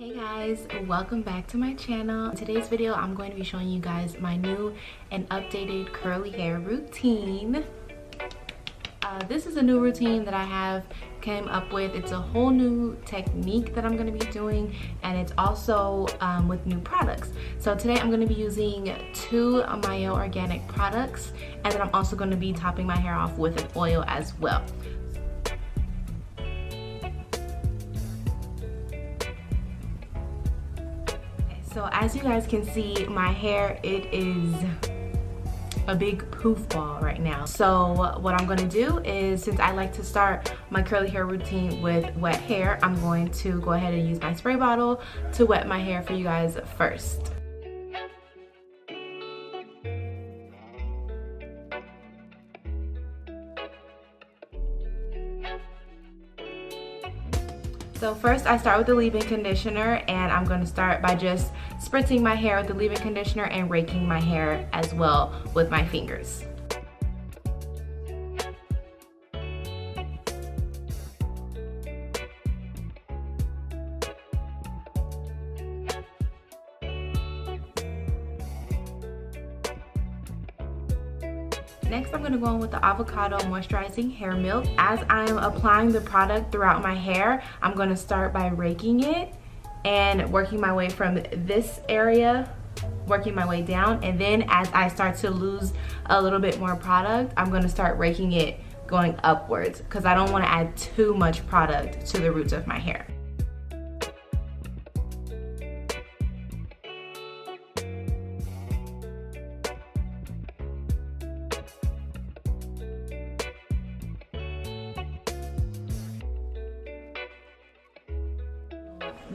Hey guys, welcome back to my channel. In today's video, I'm going to be showing you guys my new and updated curly hair routine. This is a new routine that I came up with. It's a whole new technique that I'm going to be doing, and it's also with new products. So today I'm going to be using 2 Mielle organic products, and then I'm also going to be topping my hair off with an oil as well. So as you guys can see, my hair, it is a big poof ball right now. So what I'm gonna do is, since I like to start my curly hair routine with wet hair, I'm going to go ahead and use my spray bottle to wet my hair for you guys first. So first I start with the leave-in conditioner, and I'm going to start by just spritzing my hair with the leave-in conditioner and raking my hair as well with my fingers. Next, I'm going to go in with the avocado moisturizing hair milk. As I'm applying the product throughout my hair, I'm going to start by raking it and working my way from this area, working my way down, and then as I start to lose a little bit more product, I'm going to start raking it going upwards because I don't want to add too much product to the roots of my hair.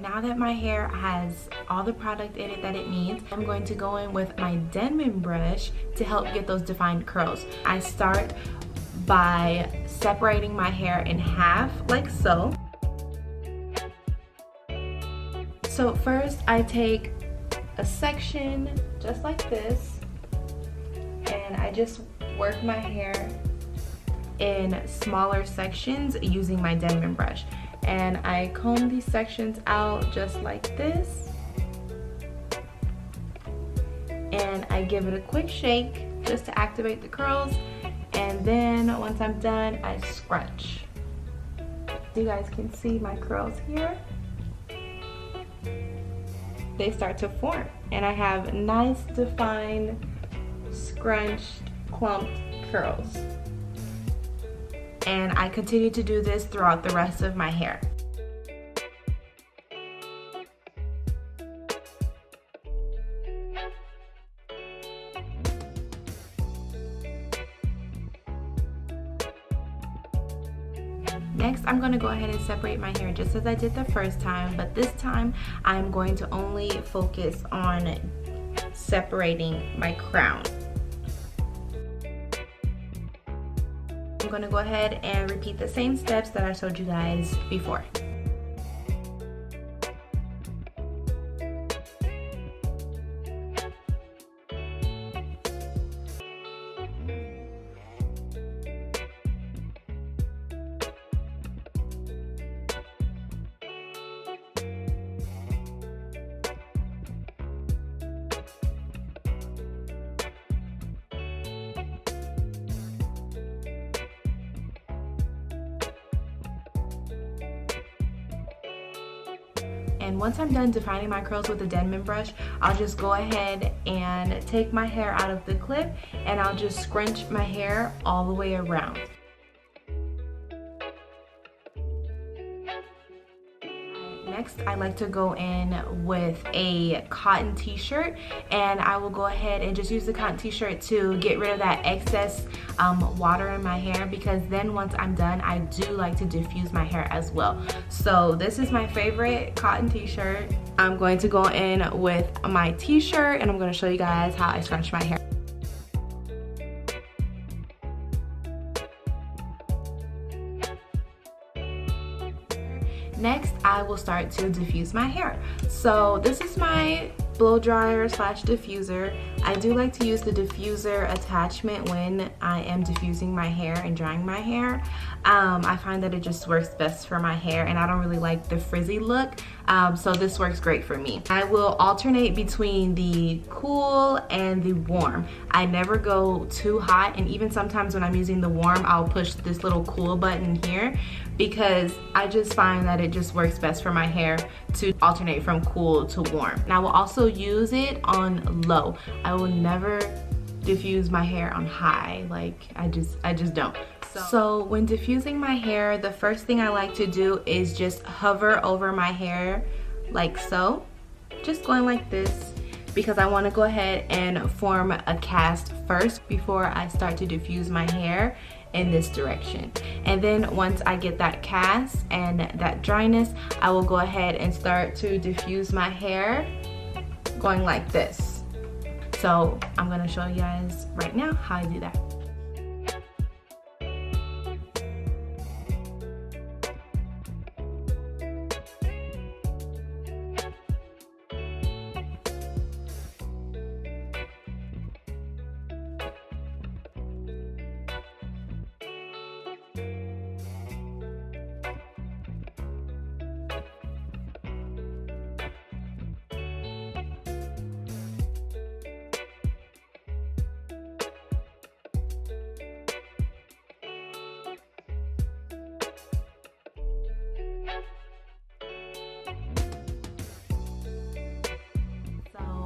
Now that my hair has all the product in it that it needs, I'm going to go in with my Denman brush to help get those defined curls. I start by separating my hair in half, like so. So first I take a section just like this, and I just work my hair in smaller sections using my Denman brush. And I comb these sections out just like this, and I give it a quick shake just to activate the curls, and then once I'm done, I scrunch. You guys can see my curls here. They start to form, and I have nice defined scrunched clumped curls. And I continue to do this throughout the rest of my hair. Next, I'm going to go ahead and separate my hair just as I did the first time, but this time I'm going to only focus on separating my crown. I'm going to go ahead and repeat the same steps that I showed you guys before. And once I'm done defining my curls with the Denman brush, I'll just go ahead and take my hair out of the clip, and I'll just scrunch my hair all the way around. Next, I like to go in with a cotton t-shirt, and I will go ahead and just use the cotton t-shirt to get rid of that excess water in my hair, because then once I'm done, I do like to diffuse my hair as well. So this is my favorite cotton t-shirt. I'm going to go in with my t-shirt, and I'm going to show you guys how I scrunch my hair. Next, I will start to diffuse my hair. So this is my blow dryer slash diffuser. I do like to use the diffuser attachment when I am diffusing my hair and drying my hair. I find that it just works best for my hair, and I don't really like the frizzy look, so this works great for me. I will alternate between the cool and the warm. I never go too hot, and even sometimes when I'm using the warm, I'll push this little cool button here because I just find that it just works best for my hair to alternate from cool to warm. And I will also use it on low. I will never diffuse my hair on high, like I just don't. So when diffusing my hair, the first thing I like to do is just hover over my hair like so, just going like this, because I want to go ahead and form a cast first before I start to diffuse my hair in this direction. And then once I get that cast and that dryness, I will go ahead and start to diffuse my hair going like this. So I'm gonna show you guys right now how I do that.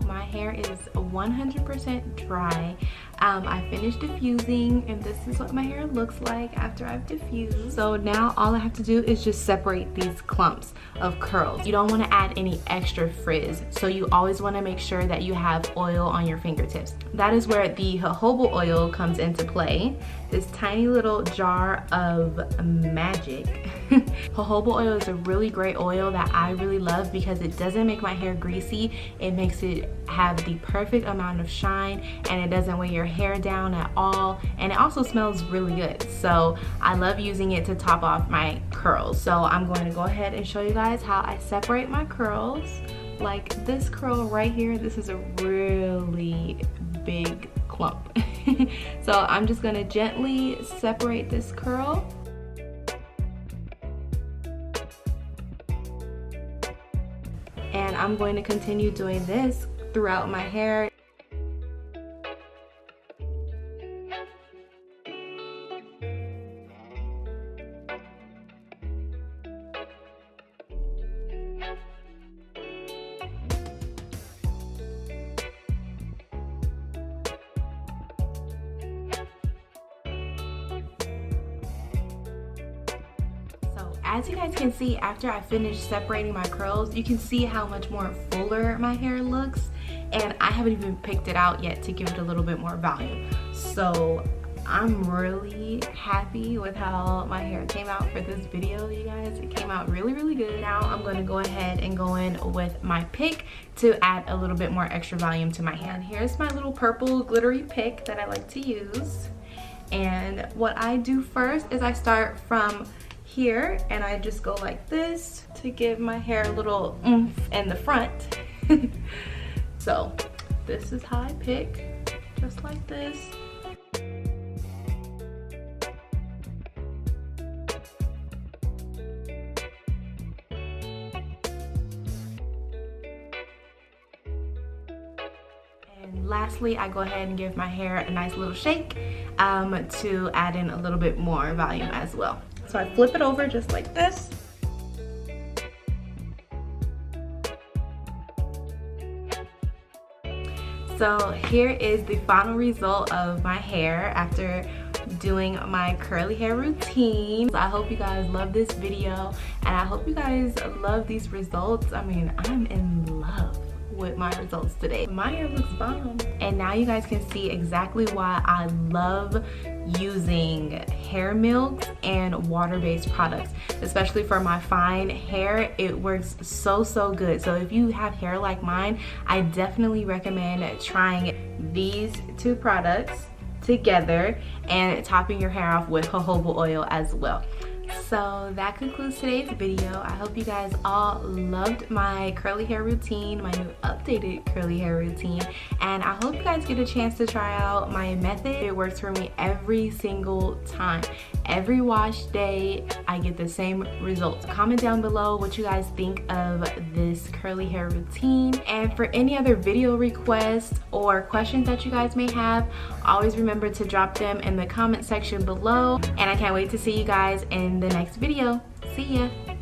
My hair is 100% dry. I finished diffusing, and this is what my hair looks like after I've diffused. So now all I have to do is just separate these clumps of curls. You don't want to add any extra frizz, so you always want to make sure that you have oil on your fingertips. That is where the jojoba oil comes into play. This tiny little jar of magic. Jojoba oil is a really great oil that I really love because it doesn't make my hair greasy. It makes it have the perfect amount of shine, and it doesn't weigh your hair down at all, and it also smells really good. So I love using it to top off my curls. So I'm going to go ahead and show you guys how I separate my curls. Like this curl right here, this is a really big clump. So I'm just gonna gently separate this curl. And I'm going to continue doing this throughout my hair. As you guys can see, after I finished separating my curls, you can see how much more fuller my hair looks, and I haven't even picked it out yet to give it a little bit more volume. So I'm really happy with how my hair came out for this video, you guys. It came out really, really good. Now I'm going to go ahead and go in with my pick to add a little bit more extra volume to my hair. And here's my little purple glittery pick that I like to use. And what I do first is I start from here, and I just go like this to give my hair a little oomph in the front. So this is how I pick, just like this. And lastly, I go ahead and give my hair a nice little shake to add in a little bit more volume as well. So I flip it over just like this. So here is the final result of my hair after doing my curly hair routine. So I hope you guys love this video, and I hope you guys love these results. I mean, I'm in love with my results today. My hair looks bomb. And now you guys can see exactly why I love using hair milks and water-based products, especially for my fine hair. It works so good. So if you have hair like mine, I definitely recommend trying these two products together and topping your hair off with jojoba oil as well. So that concludes today's video. I hope you guys all loved my curly hair routine, my new updated curly hair routine, and I hope you guys get a chance to try out my method. It works for me every single time. Every wash day I get the same results. Comment down below what you guys think of this curly hair routine, and for any other video requests or questions that you guys may have, always remember to drop them in the comment section below, and I can't wait to see you guys in the next video. See ya.